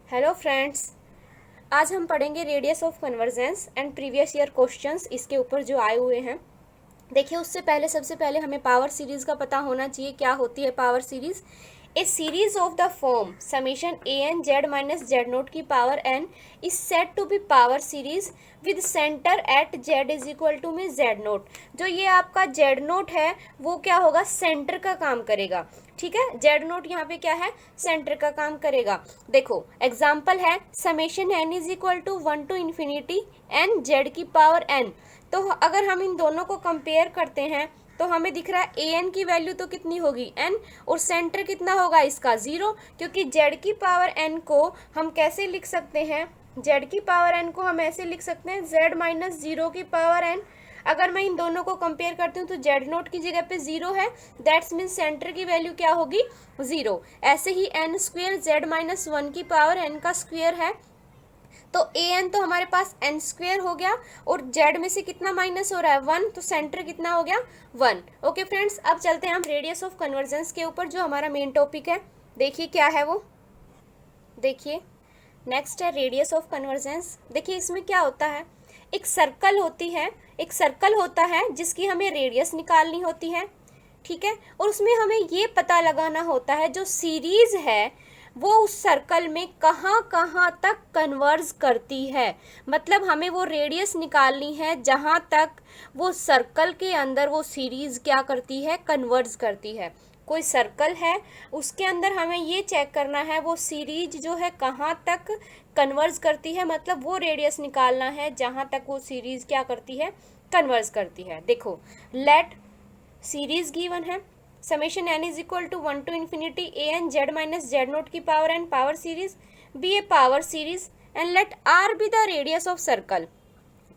Hello friends, आज हम पढ़ेंगे radius of convergence and previous year questions इसके ऊपर जो आए हुए हैं। देखिए, उससे पहले सबसे पहले हमें पावर सीरीज का पता होना चाहिए। क्या होती है power series? A series of the form summation a n z minus z naught की power n is said to be power series with centre at z is equal to में z naught. जो ये आपका Z note है वो क्या होगा? Centre का काम करेगा। ठीक है, जेड नोट यहाँ पे क्या है? सेंटर का काम करेगा। देखो एग्जाम्पल है summation n is equal to 1 to infinity n z की पावर एन। तो अगर हम इन दोनों को कंपेयर करते हैं तो हमें दिख रहा है ए एन की वैल्यू तो कितनी होगी? एन, और सेंटर कितना होगा इसका? 0, क्योंकि जेड की पावर एन को हम कैसे लिख सकते हैं? जेड की पावर एन को हम ऐसे लिख सकते हैं जेड माइनस 0 की पावर एन। अगर मैं इन दोनों को कंपेयर करती हूँ तो जेड नोट की जगह पे 0 है, दैट्स मीन सेंटर की वैल्यू क्या होगी? 0। ऐसे ही एन स्क्वेयर जेड माइनस 1 की पावर एन का स्क्वेयर है, तो ए एन तो हमारे पास एन स्क्वेयर हो गया, और जेड में से कितना माइनस हो रहा है? 1, तो सेंटर कितना हो गया? 1। ओके फ्रेंड्स, अब चलते हैं हम रेडियस ऑफ कन्वर्जेंस के ऊपर, जो हमारा मेन टॉपिक है। देखिए क्या है वो, देखिए नेक्स्ट है रेडियस ऑफ कन्वर्जेंस। देखिए इसमें क्या होता है, एक सर्कल होती है, एक सर्कल होता है जिसकी हमें रेडियस निकालनी होती है। ठीक है, और उसमें हमें ये पता लगाना होता है जो सीरीज है वो उस सर्कल में कहाँ कहाँ तक कन्वर्ज करती है। मतलब हमें वो रेडियस निकालनी है जहाँ तक वो सर्कल के अंदर वो सीरीज क्या करती है? कन्वर्ज करती है। कोई सर्कल है, उसके अंदर हमें ये चेक करना है वो सीरीज जो है कहाँ तक कन्वर्ज करती है, मतलब वो रेडियस निकालना है जहाँ तक वो सीरीज क्या करती है? कन्वर्ज करती है। देखो लेट सीरीज गिवन है summation n is equal to 1 to infinity a n z minus z naught की power n power series be a power series and let r be the radius of circle.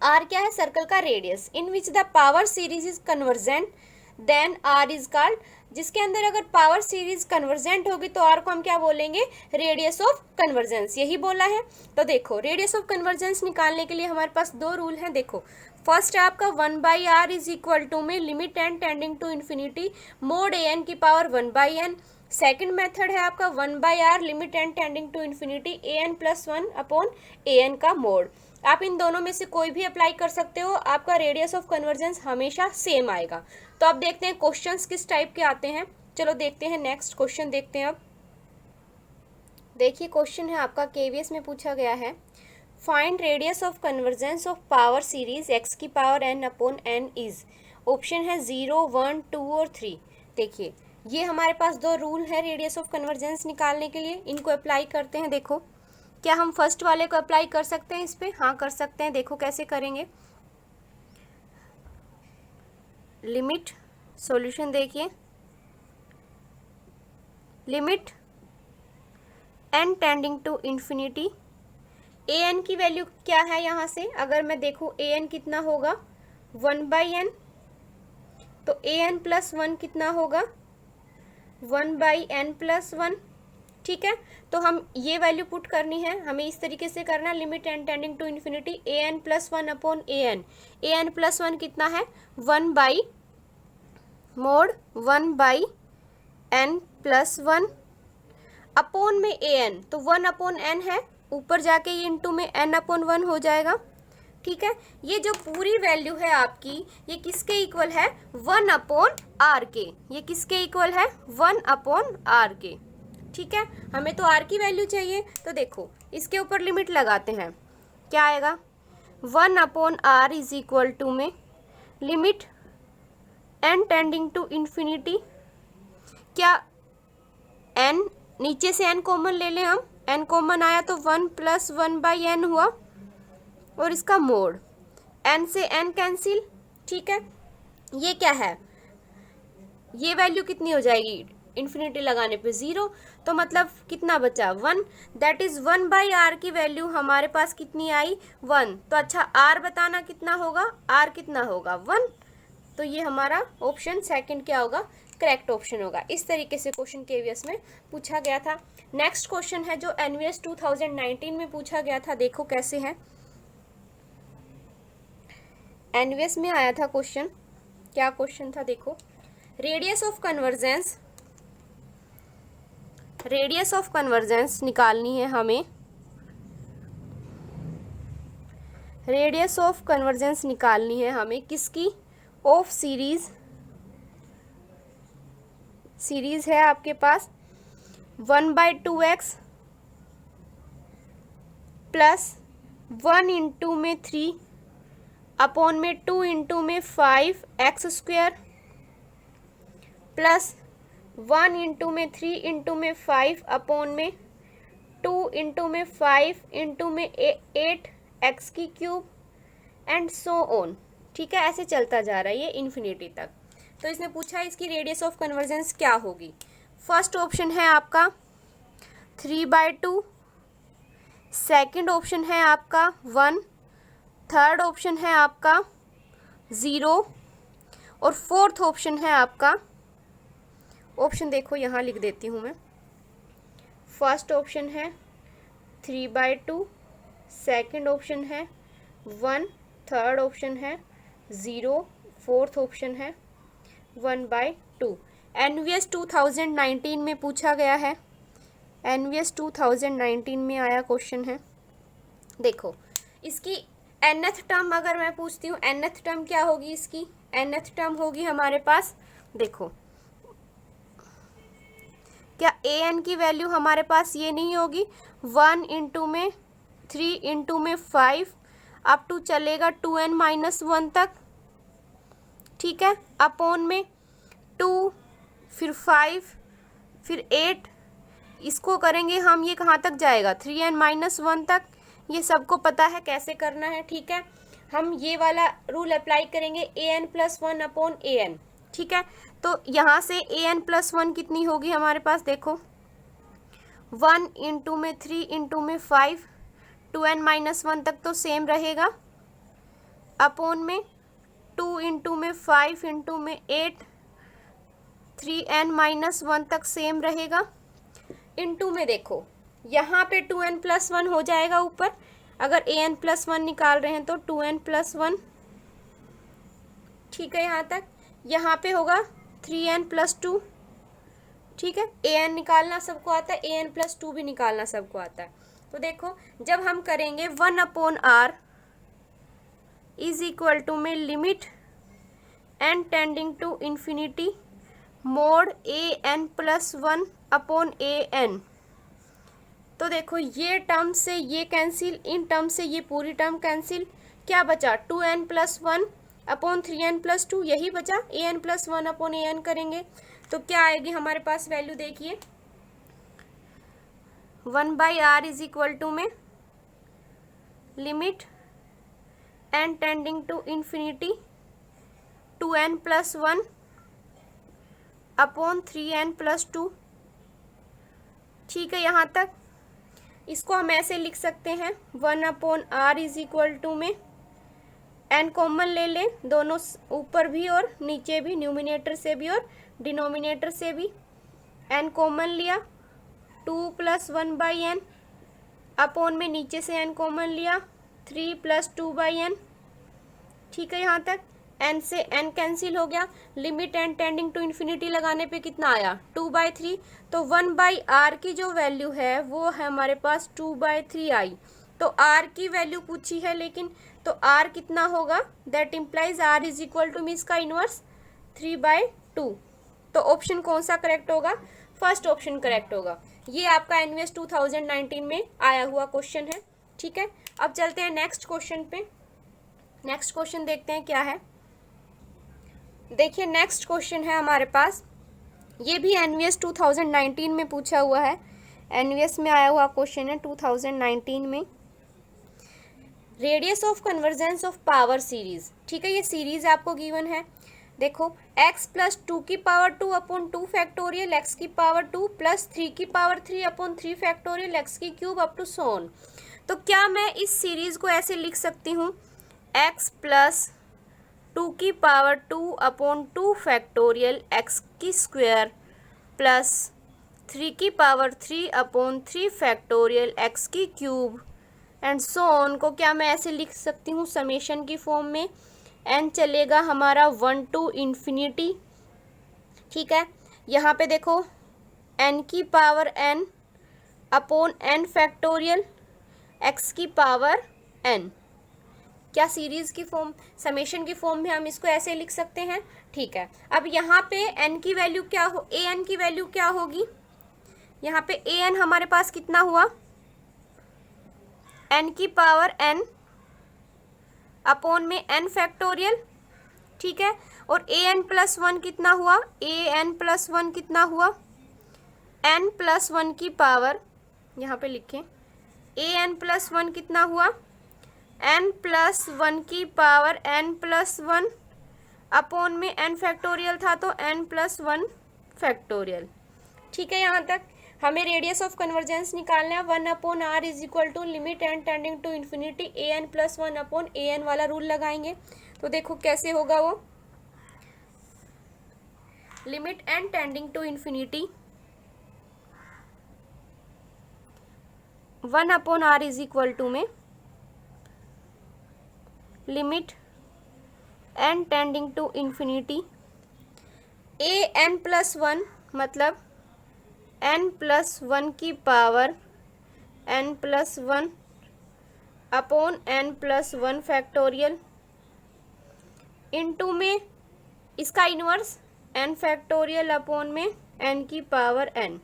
R क्या है? Circle का radius. In which the power series is convergent then r is called. जिसके अंदर अगर power series convergent होगी तो are को हम क्या बोलेंगे? Radius of convergence. यही बोला है। तो देखो रेडियस ऑफ कन्वर्जेंस निकालने के लिए हमारे पास दो रूल हैं। देखो फर्स्ट है आपका 1/r इज इक्वल टू में limit n tending to infinity mod a n की पावर 1/n। सेकेंड मेथड है आपका 1/r limit n tending to infinity a n plus 1 upon a n का मोड। आप इन दोनों में से कोई भी अप्लाई कर सकते हो, आपका रेडियस ऑफ कन्वर्जेंस हमेशा सेम आएगा। तो अब देखते हैं क्वेश्चंस किस टाइप के आते हैं। चलो देखते हैं नेक्स्ट क्वेश्चन देखते हैं। अब देखिए क्वेश्चन है आपका केवीएस में पूछा गया है, find radius of convergence of power series x की power n upon n is. Option है 0, 1, 2 और 3। देखिए ये हमारे पास दो रूल है रेडियस ऑफ कन्वर्जेंस निकालने के लिए, इनको अप्लाई करते हैं। देखो क्या हम फर्स्ट वाले को अप्लाई कर सकते हैं इस पे? हाँ कर सकते हैं। देखो कैसे करेंगे। लिमिट सॉल्यूशन देखिए, limit n tending to infinity a n की वैल्यू क्या है यहाँ से? अगर मैं देखूँ ए एन कितना होगा? 1/n। तो ए एन प्लस 1 कितना होगा? 1/n plus 1। ठीक है, तो हम ये वैल्यू पुट करनी है, हमें इस तरीके से करना, limit n tending to infinity a n plus 1 upon a n. A n plus 1 कितना है? 1/n प्लस 1 अपॉन में ए एन, तो 1 अपॉन एन है, ऊपर जाके ये इंटू में n अपॉन 1 हो जाएगा। ठीक है, ये जो पूरी वैल्यू है आपकी ये किसके इक्वल है? 1 अपॉन आर के। ये किसके इक्वल है? 1 अपॉन आर के। ठीक है, हमें तो आर की वैल्यू चाहिए, तो देखो इसके ऊपर लिमिट लगाते हैं। क्या आएगा? 1 upon r is equal to में limit n tending to infinity, क्या एन नीचे से एन कॉमन ले लें हम, एन कॉमन आया तो 1 प्लस 1/n हुआ, और इसका मोड एन से एन कैंसिल। ठीक है, ये क्या है? ये वैल्यू कितनी हो जाएगी? इन्फिनिटी लगाने पे 0, तो मतलब कितना बचा? 1। दैट इज 1/r की वैल्यू हमारे पास कितनी आई? 1। तो अच्छा r बताना कितना होगा? r कितना होगा? 1। तो ये हमारा ऑप्शन सेकंड क्या होगा? करेक्ट ऑप्शन होगा। इस तरीके से क्वेश्चन केवीएस में पूछा गया था। नेक्स्ट क्वेश्चन है जो एनवीएस 2019 में पूछा गया था। देखो कैसे है, एनवीएस में आया था क्वेश्चन। क्या क्वेश्चन था? देखो रेडियस ऑफ कन्वर्जेंस निकालनी है हमें रेडियस ऑफ कन्वर्जेंस निकालनी है हमें किसकी, ऑफ सीरीज है आपके पास 1/2x प्लस 1 इंटू में 3 अपॉन में 2 इंटू में 5x² प्लस 1 इंटू में 3 इंटू में 5 अपॉन में 2 इंटू में 5 इंटू में 8x³ एंड सो ऑन। ठीक है, ऐसे चलता जा रहा है ये इन्फिनिटी तक। तो इसने पूछा इसकी रेडियस ऑफ कन्वर्जेंस क्या होगी। फर्स्ट ऑप्शन है आपका 3/2, सेकंड ऑप्शन है आपका 1, थर्ड ऑप्शन है आपका 0 और फोर्थ ऑप्शन है आपका, ऑप्शन देखो यहाँ लिख देती हूँ मैं। फर्स्ट ऑप्शन है 3/2, सेकंड ऑप्शन है 1, थर्ड ऑप्शन है 0, फोर्थ ऑप्शन है 1/2। NVS 2019 में पूछा गया है, NVS 2019 में आया क्वेश्चन है। देखो इसकी nth टर्म अगर मैं पूछती हूँ, nth टर्म क्या होगी इसकी, nth टर्म होगी हमारे पास, देखो क्या an की वैल्यू हमारे पास ये नहीं होगी 1 इंटू में 3 इंटू में 5 अप टू चलेगा 2n-1 तक। ठीक है, अपॉन में 2 फिर 5 फिर 8, इसको करेंगे हम, ये कहाँ तक जाएगा 3n-1 तक। ये सबको पता है कैसे करना है। ठीक है, हम ये वाला रूल अप्लाई करेंगे an+1 अपॉन an। ठीक है, तो यहाँ से an+1 कितनी होगी हमारे पास, देखो 1 इंटू में 3 इंटू में 5 2n-1 तक तो सेम रहेगा, अपॉन में 2 इंटू में 5 इंटू में 8 3n-1 तक सेम रहेगा, इंटू में देखो यहाँ पे 2n+1 हो जाएगा ऊपर, अगर an+1 निकाल रहे हैं तो 2n+1। ठीक है, यहाँ तक, यहाँ पे होगा 3n+2। ठीक है, an निकालना सबको आता है, an+2 भी निकालना सबको आता है। तो देखो जब हम करेंगे 1/r इज इक्वल टू में limit n tending to infinity mod an+1 upon an। तो देखो ये टर्म से ये कैंसिल, इन टर्म से ये पूरी टर्म कैंसिल, क्या बचा 2n+1 अपॉन 3n+2, यही बचा। an+1 अपॉन an करेंगे तो क्या आएगी हमारे पास वैल्यू, देखिए 1/r इज इक्वल टू में limit n tending to infinity 2n+1 upon 3n+2। ठीक है, यहाँ तक। इसको हम ऐसे लिख सकते हैं 1/r इज इक्वल टू में n कॉमन ले लें, दोनों ऊपर भी और नीचे भी, न्यूमिनेटर से भी और डिनोमिनेटर से भी। n कॉमन लिया 2 + 1/n अपॉन में नीचे से n कॉमन लिया 3 + 2/n। ठीक है, यहाँ तक। n से n कैंसिल हो गया, limit n tending to infinity लगाने पे कितना आया 2/3। तो 1/r की जो वैल्यू है वो है हमारे पास 2/3 आई। तो r की वैल्यू पूछी है लेकिन, तो r कितना होगा, that implies r is equal two means का इनवर्स 3/2। तो ऑप्शन कौन सा करेक्ट होगा, फर्स्ट ऑप्शन करेक्ट होगा। ये आपका NVS 2019 में आया हुआ क्वेश्चन है। ठीक है, अब चलते हैं नेक्स्ट क्वेश्चन पे। नेक्स्ट क्वेश्चन देखते हैं क्या है। देखिए नेक्स्ट क्वेश्चन है हमारे पास, ये भी NVS 2019 में पूछा हुआ है, NVS में आया हुआ क्वेश्चन है 2019 में। Radius of convergence of power series. ठीक है, ये सीरीज आपको गिवन है। देखो x + 2 upon 2 factorial x⁻2 plus 3 upon 3 factorial x³ up to so on. तो क्या मैं इस सीरीज को ऐसे लिख सकती हूँ x + 2 upon 2 factorial x² plus 3 upon 3 factorial x³ and so on को क्या मैं ऐसे लिख सकती हूँ समेशन की फॉर्म में, n चलेगा हमारा 1 टू इन्फिनिटी। ठीक है, यहाँ पे देखो n upon n factorial x⁻n क्या सीरीज की फॉर्म, समेशन की फॉर्म में हम इसको ऐसे लिख सकते हैं? ठीक है। अब यहाँ पे n की वैल्यू क्या हो, ए एन की वैल्यू क्या होगी? यहाँ पे ए एन हमारे पास कितना हुआ, n की पावर n अपॉन में n फैक्टोरियल, ठीक है। और ए एन प्लस वन कितना हुआ, ए एन प्लस वन कितना हुआ, n प्लस वन की पावर, यहाँ पे लिखें ए एन प्लस वन कितना हुआ, n प्लस वन की power n plus one upon में n फैक्टोरियल था तो n प्लस वन फैक्टोरियल, ठीक है। यहाँ तक हमें रेडियस ऑफ कन्वर्जेंस निकालना है। 1/r is equal to limit n tending to infinity a n plus one upon a n वाला रूल लगाएंगे। तो देखो कैसे होगा वो, limit n tending to infinity 1/r is equal to में limit n tending to infinity a n plus one, मतलब n plus one की power n plus one upon n plus one factorial into में इसका inverse n factorial upon में n की power n,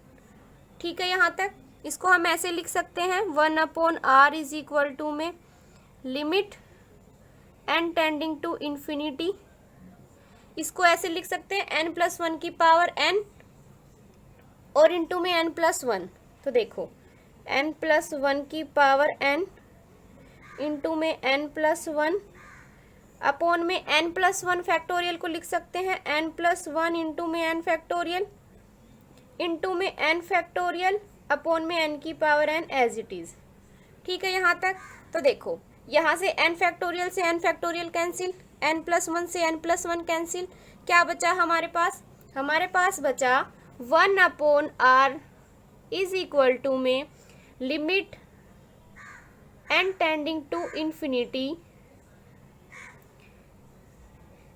ठीक है। यहाँ तक इसको हम ऐसे लिख सकते हैं 1/r इज इक्वल टू में limit n tending to infinity, इसको ऐसे लिख सकते हैं n प्लस वन की पावर n और इनटू में n प्लस वन। तो देखो n प्लस वन की पावर n इनटू में n प्लस वन अपॉन में n प्लस वन फैक्टोरियल को लिख सकते हैं n प्लस वन इंटू में n फैक्टोरियल इंटू में n फैक्टोरियल अपॉन में n की power n as it is, ठीक है। यहाँ तक तो देखो यहाँ से n फैक्टोरियल से n factorial cancel, n plus one से n प्लस वन कैंसिल, क्या बचा हमारे पास? हमारे पास बचा 1/r इज इक्वल टू में limit n tending to infinity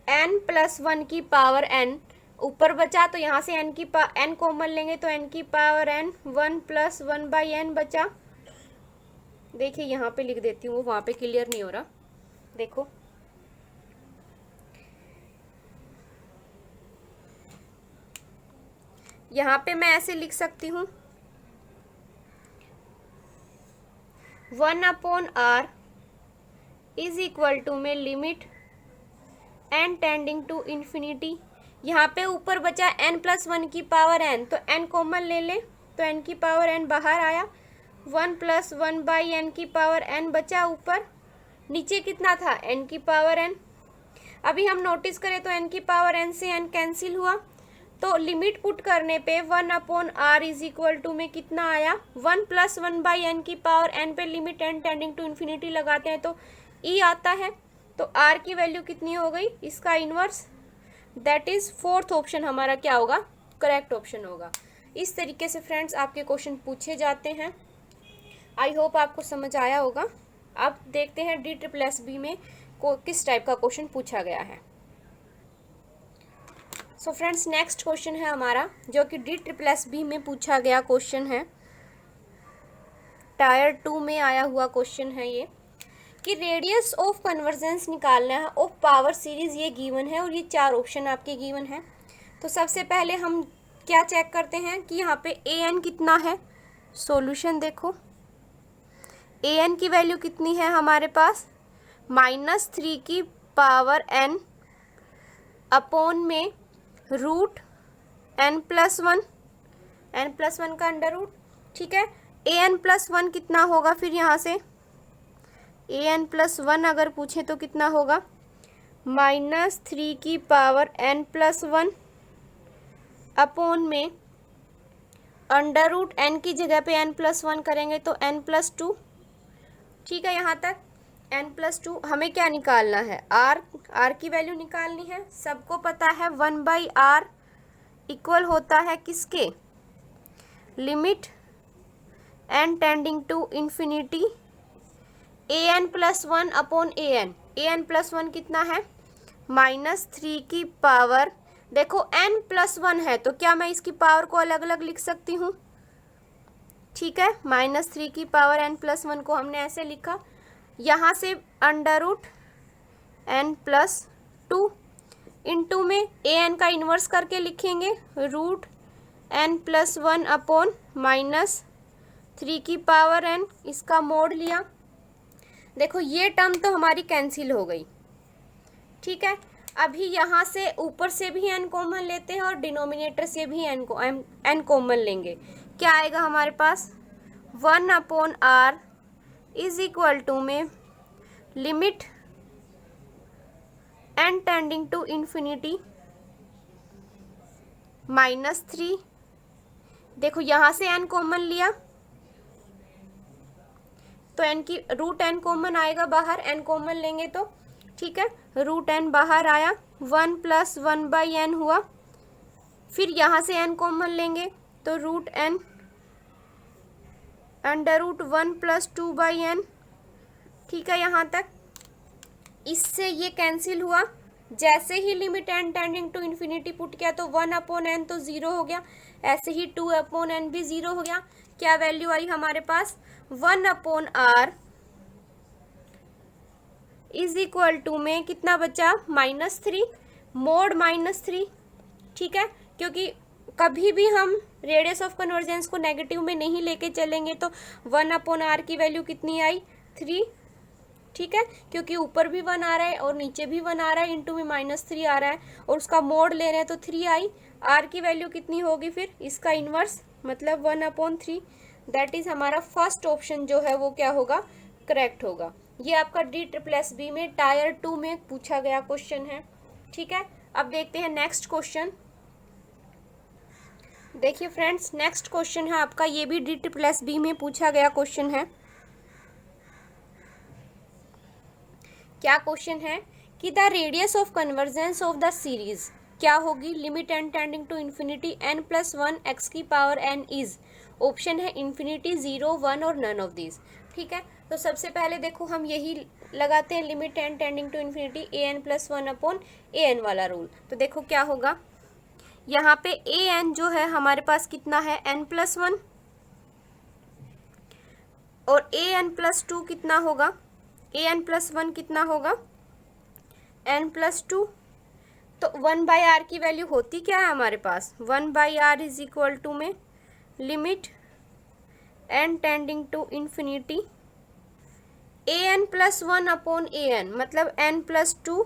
n plus one की पावर n, ऊपर बचा तो यहाँ से n कॉमन लेंगे तो n की पावर n 1 प्लस 1/n बचा। देखिए यहाँ पे लिख देती हूँ, वहाँ पे क्लियर नहीं हो रहा, देखो यहाँ पे मैं ऐसे लिख सकती हूँ 1/r इज इक्वल टू में limit n tending to infinity, यहाँ पे ऊपर बचा n प्लस वन की पावर n, तो n कॉमन ले ले तो n की पावर n बाहर आया, 1 प्लस 1/n की पावर n बचा ऊपर, नीचे कितना था n की पावर n। अभी हम नोटिस करें तो n की पावर n से n कैंसिल हुआ, तो लिमिट पुट करने पे 1/r इज इक्वल टू में कितना आया, 1 प्लस 1/n की पावर n पे limit n tending to infinity लगाते हैं तो e आता है, तो r की वैल्यू कितनी हो गई, इसका inverse, that is fourth option हमारा क्या होगा, करेक्ट ऑप्शन होगा। इस तरीके से फ्रेंड्स आपके क्वेश्चन पूछे जाते हैं। आई होप आपको समझ आया होगा। अब देखते हैं DSSB में किस टाइप का क्वेश्चन पूछा गया है। सो फ्रेंड्स नेक्स्ट क्वेश्चन है हमारा जो कि DSSB में पूछा गया क्वेश्चन है, टायर 2 में आया हुआ क्वेश्चन है ये, कि रेडियस ऑफ कन्वर्जेंस निकालना है ऑफ पावर सीरीज, ये गिवन है और ये 4 ऑप्शन आपके गिवन है। तो सबसे पहले हम क्या चेक करते हैं कि यहाँ पे ए एन कितना है, सॉल्यूशन देखो ए एन की वैल्यू कितनी है हमारे पास, -3 की पावर n अपॉन में रूट n प्लस वन का अंडर रूट, ठीक है। ए एन प्लस वन कितना होगा फिर यहाँ से, ए एन प्लस वन अगर पूछे तो कितना होगा, -3 की power n plus one upon में अंडर रूट n की जगह पे n प्लस वन करेंगे तो n प्लस टू, ठीक है। यहाँ तक n प्लस टू हमें क्या निकालना है, r की वैल्यू निकालनी है। सबको पता है 1/r इक्वल होता है किसके, limit n tending to infinity a n plus one upon a n plus one कितना है, -3 की पावर, देखो n प्लस वन है तो क्या मैं इसकी पावर को अलग अलग लिख सकती हूँ, ठीक है। -3 की पावर n प्लस वन को हमने ऐसे लिखा, यहाँ से under root n plus two, into में ए एन का इन्वर्स करके लिखेंगे root n plus one upon minus 3 की पावर एन, इसका मोड लिया। देखो ये टर्म तो हमारी कैंसिल हो गई, ठीक है। अभी यहाँ से ऊपर से भी एन कॉमन लेते हैं और डिनोमिनेटर से भी एन कॉमन लेंगे। क्या आएगा हमारे पास, 1 upon r is equal to में limit n tending to infinity -3। देखो यहाँ से एन कॉमन लिया तो एन की रूट एन कॉमन आएगा बाहर, एन कॉमन लेंगे तो ठीक है, रूट एन बाहर आया, 1 प्लस 1/n हुआ। फिर यहाँ से एन कॉमन लेंगे तो root n under root 1 plus 2/n, ठीक है। यहाँ तक इससे ये कैंसिल हुआ। जैसे ही limit n tending to infinity put किया तो 1 अपॉन एन तो 0 हो गया, ऐसे ही 2 अपॉन एन भी 0 हो गया। क्या वैल्यू आई हमारे पास, 1 upon r is equal to में कितना बचा, -3, मोड -3, ठीक है। क्योंकि कभी भी हम रेडियस ऑफ कन्वर्जेंस को नेगेटिव में नहीं लेके चलेंगे तो 1 अपॉन आर की वैल्यू कितनी आई, 3, ठीक है। क्योंकि ऊपर भी 1 आ रहा है और नीचे भी 1 आ रहा है, इंटू में -3 आ रहा है और उसका मोड ले रहे हैं तो 3 आई। आर की वैल्यू कितनी होगी फिर, इसका इन्वर्स मतलब 1/3। दैट इज हमारा फर्स्ट ऑप्शन जो है वो क्या होगा, करेक्ट होगा। ये आपका DSSB में टायर 2 में पूछा गया क्वेश्चन है, ठीक है। अब देखते हैं नेक्स्ट क्वेश्चन। देखिए फ्रेंड्स, नेक्स्ट क्वेश्चन है आपका, ये भी DSSB में पूछा गया क्वेश्चन है। क्या क्वेश्चन है कि the radius of convergence of the series क्या होगी, limit n tending to infinity n plus 1 x की पावर n इज, ऑप्शन है इन्फिनिटी, 0, 1 और नन ऑफ दीज, ठीक है। तो सबसे पहले देखो हम यही लगाते हैं, limit n tending to infinity an plus 1 upon an वाला रूल। तो देखो क्या होगा, यहाँ पे an जो है हमारे पास कितना है, n प्लस 1, और an प्लस 2 कितना होगा, an प्लस 1 कितना होगा, n प्लस 2। तो 1/r की वैल्यू होती क्या है हमारे पास, 1/r इज इक्वल टू में limit n tending to infinity an plus 1 upon an, मतलब n plus 2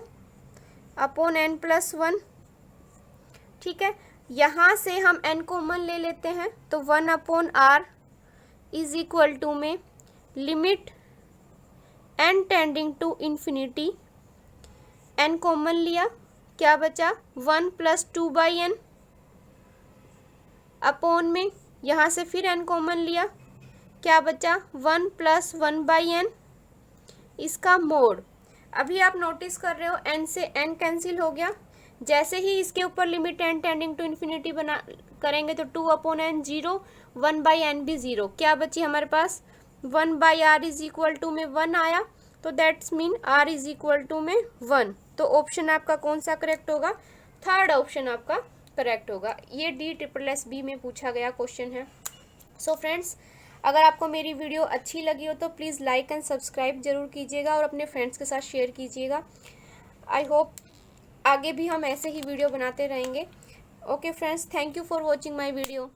upon n plus 1, ठीक है। यहाँ से हम n कॉमन ले लेते हैं तो 1 upon r is equal to में limit n tending to infinity, n common लिया, क्या बचा, 1 प्लस 2/n अपॉन में यहाँ से फिर n कॉमन लिया, क्या बचा, 1 प्लस 1/n, इसका मोड। अभी आप नोटिस कर रहे हो n से n कैंसिल हो गया। जैसे ही इसके ऊपर limit n tending to infinity बना करेंगे तो 2 अपॉन n 0, 1/n भी 0, क्या बची हमारे पास, 1/r इज इक्वल टू में 1 आया, तो that's mean r is equal to में 1। तो ऑप्शन आपका कौन सा करेक्ट होगा, थर्ड ऑप्शन आपका करेक्ट होगा। ये DSSB में पूछा गया क्वेश्चन है। सो फ्रेंड्स, अगर आपको मेरी वीडियो अच्छी लगी हो तो प्लीज़ लाइक एंड सब्सक्राइब जरूर कीजिएगा और अपने फ्रेंड्स के साथ शेयर कीजिएगा। आई होप आगे भी हम ऐसे ही वीडियो बनाते रहेंगे। Okay friends, thank you for watching my video.